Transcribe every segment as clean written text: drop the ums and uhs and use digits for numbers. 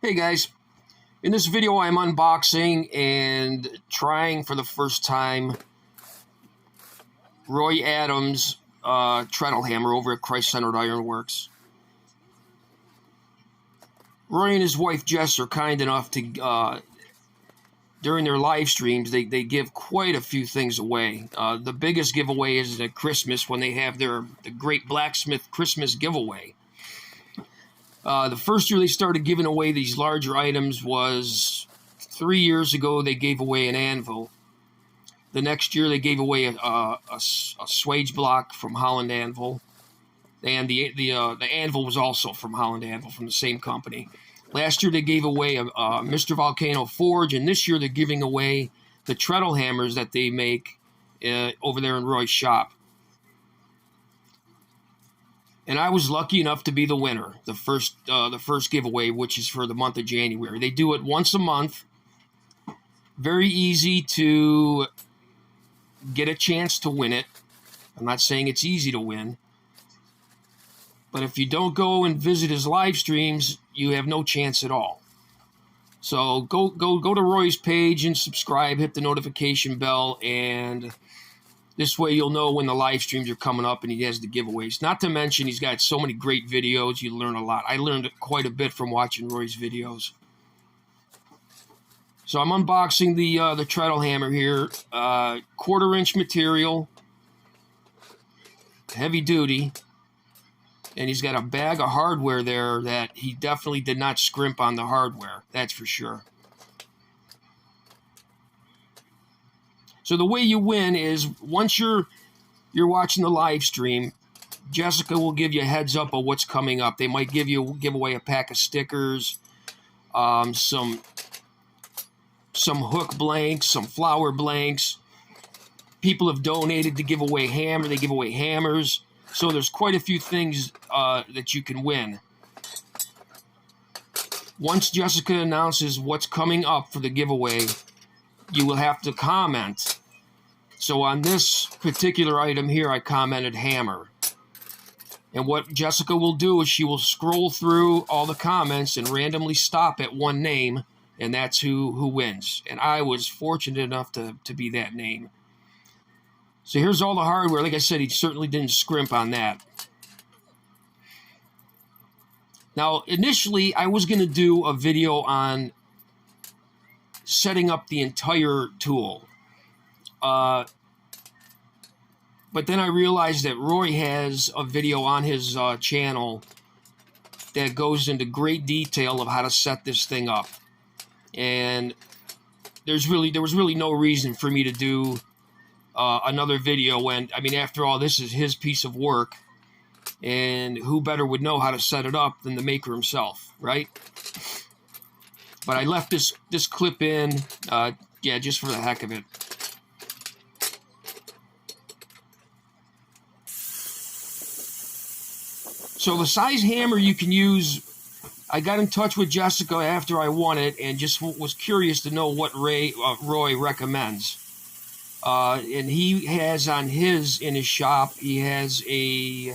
Hey guys, in this video I'm unboxing and trying for the first time Roy Adams' Treadle hammer over at Christ-Centered Ironworks. Roy and his wife Jess are kind enough to, during their live streams, they give quite a few things away. The biggest giveaway is at Christmas when they have the Great Blacksmith Christmas giveaway. The first year they started giving away these larger items was 3 years ago. They gave away an anvil. The next year they gave away a swage block from Holland Anvil, and the anvil was also from Holland Anvil, from the same company. Last year they gave away a Mr. Volcano forge, and this year they're giving away the Treadle hammers that they make over there in Roy's shop. And I was lucky enough to be the winner, the first giveaway, which is for the month of January. They do it once a month. Very easy to get a chance to win it. I'm not saying it's easy to win, but if you don't go and visit his live streams, you have no chance at all. So go to Roy's page and subscribe, hit the notification bell, and this way you'll know when the live streams are coming up and he has the giveaways. Not to mention he's got so many great videos. You learn a lot. I learned quite a bit from watching Roy's videos. So I'm unboxing the Treadle hammer here. 1/4-inch material, heavy duty, and he's got a bag of hardware there that he definitely did not scrimp on the hardware. That's for sure. So the way you win is once you're watching the live stream, Jessica will give you a heads up of what's coming up. They might give away a pack of stickers, some hook blanks, some flower blanks. People have donated to give away hammer. They give away hammers. So there's quite a few things that you can win. Once Jessica announces what's coming up for the giveaway, you will have to comment. So on this particular item here, I commented hammer. And what Jessica will do is she will scroll through all the comments and randomly stop at one name, and that's who wins. And I was fortunate enough to be that name. So here's all the hardware. Like I said, he certainly didn't scrimp on that. Now, initially, I was going to do a video on setting up the entire tool. But then I realized that Roy has a video on his channel that goes into great detail of how to set this thing up. And there was really no reason for me to do another video when, I mean, after all, this is his piece of work, and who better would know how to set it up than the maker himself, right? But I left this clip in, yeah, just for the heck of it. So the size hammer you can use, I got in touch with Jessica after I won it and just was curious to know what Roy recommends. And he has in his shop, he has a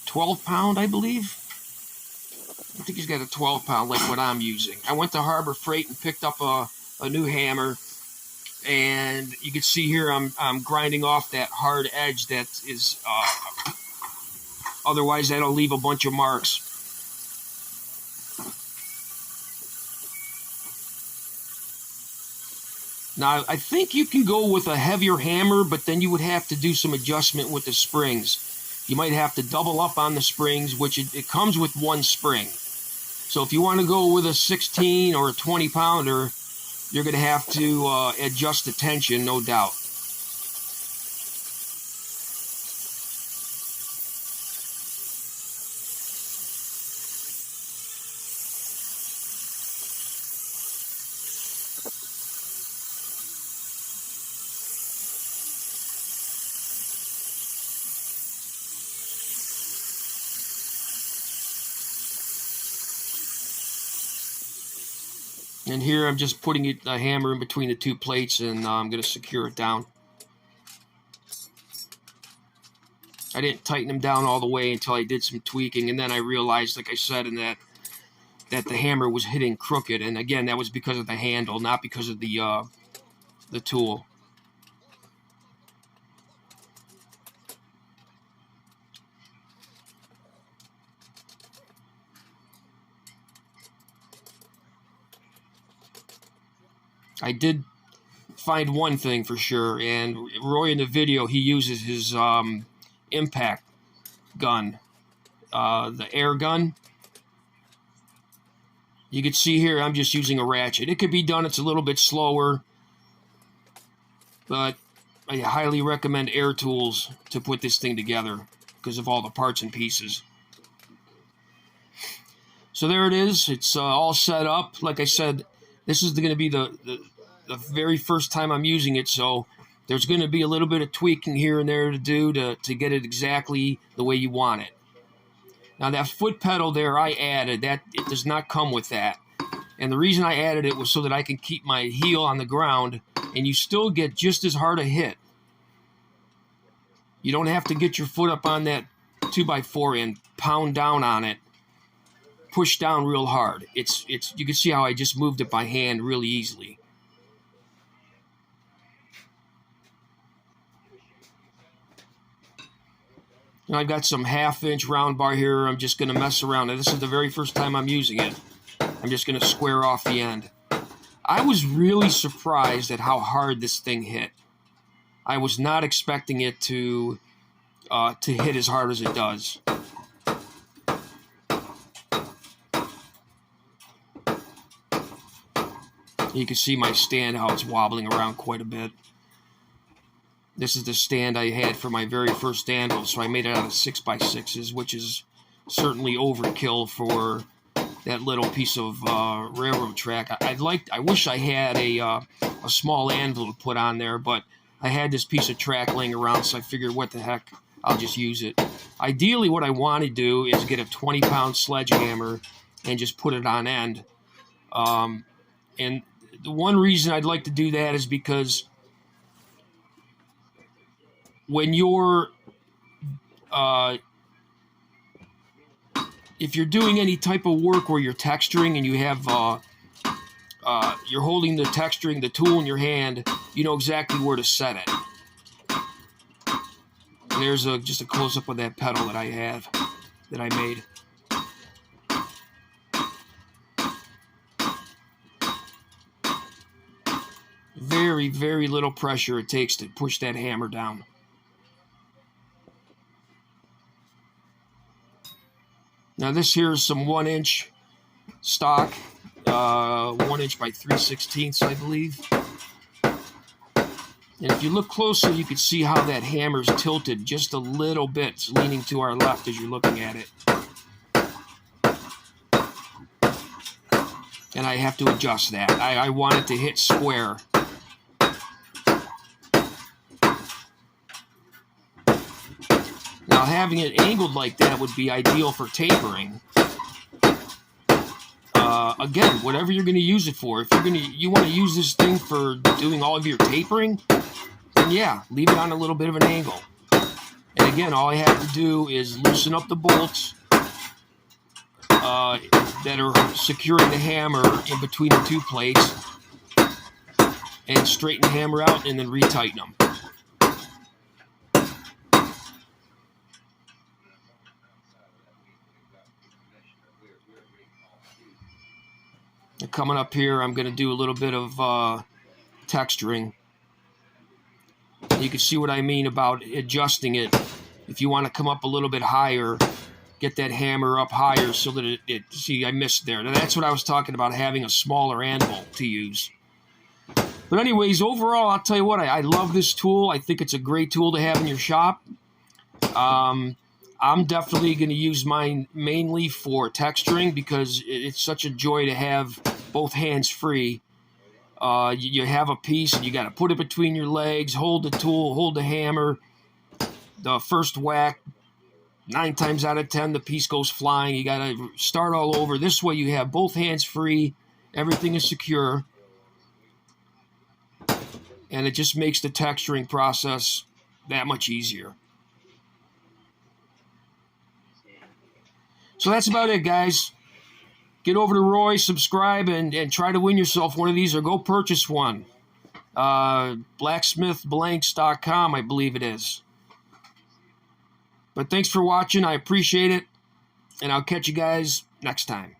12-pound, I believe. I think he's got a 12-pound like what I'm using. I went to Harbor Freight and picked up a new hammer, and you can see here I'm grinding off that hard edge that is, otherwise that'll leave a bunch of marks. Now, I think you can go with a heavier hammer, but then you would have to do some adjustment with the springs. You might have to double up on the springs, which it comes with one spring. So if you want to go with a 16 or a 20-pounder, you're going to have to adjust the tension, no doubt. And here I'm just putting a hammer in between the two plates, and I'm going to secure it down. I didn't tighten them down all the way until I did some tweaking, and then I realized, like I said in that that the hammer was hitting crooked, and again, that was because of the handle, not because of the tool. I did find one thing for sure, and Roy in the video, he uses his impact gun, the air gun. You can see here I'm just using a ratchet. It could be done, it's a little bit slower, but I highly recommend air tools to put this thing together because of all the parts and pieces. So there it is. It's all set up. Like I said, this is going to be the very first time I'm using it, so there's going to be a little bit of tweaking here and there to do to get it exactly the way you want it. Now that foot pedal there I added, that it does not come with that. And the reason I added it was so that I can keep my heel on the ground and you still get just as hard a hit. You don't have to get your foot up on that 2x4 and pound down on it. Push down real hard. It's you can see how I just moved it by hand really easily. Now I've got some 1/2-inch round bar here. I'm just going to mess around. Now, this is the very first time I'm using it. I'm just going to square off the end. I was really surprised at how hard this thing hit. I was not expecting it to hit as hard as it does. You can see my stand, how it's wobbling around quite a bit. This is the stand I had for my very first anvil, so I made it out of 6x6s, which is certainly overkill for that little piece of railroad track. I wish I had a small anvil to put on there, but I had this piece of track laying around, so I figured, what the heck, I'll just use it. Ideally, what I want to do is get a 20-pound sledgehammer and just put it on end. And the one reason I'd like to do that is because when you're if you're doing any type of work where you're texturing and you have you're holding the tool in your hand, you know exactly where to set it. And there's just a close-up of that pedal that I made. Very, very little pressure it takes to push that hammer down. Now this here is some 1-inch stock, 1 inch by 3/16, I believe. And if you look closer, you can see how that hammer's tilted just a little bit. It's leaning to our left as you're looking at it. And I have to adjust that. I want it to hit square. Now having it angled like that would be ideal for tapering. Again, whatever you're going to use it for. If you want to use this thing for doing all of your tapering, then yeah, leave it on a little bit of an angle. And again, all I have to do is loosen up the bolts that are securing the hammer in between the two plates, and straighten the hammer out, and then retighten them. Coming up here, I'm going to do a little bit of texturing. You can see what I mean about adjusting it. If you want to come up a little bit higher, get that hammer up higher so that see, I missed there. Now, that's what I was talking about, having a smaller anvil to use. But anyways, overall, I'll tell you what, I love this tool. I think it's a great tool to have in your shop. I'm definitely going to use mine mainly for texturing because it's such a joy to have both hands free. You have a piece and you got to put it between your legs, hold the tool, hold the hammer. The first whack, 9 times out of 10, the piece goes flying. You got to start all over. This way you have both hands free. Everything is secure. And it just makes the texturing process that much easier. So that's about it, guys. get over to Roy, subscribe, and try to win yourself one of these, or go purchase one. Blacksmithblanks.com, I believe it is. But thanks for watching. I appreciate it. And I'll catch you guys next time.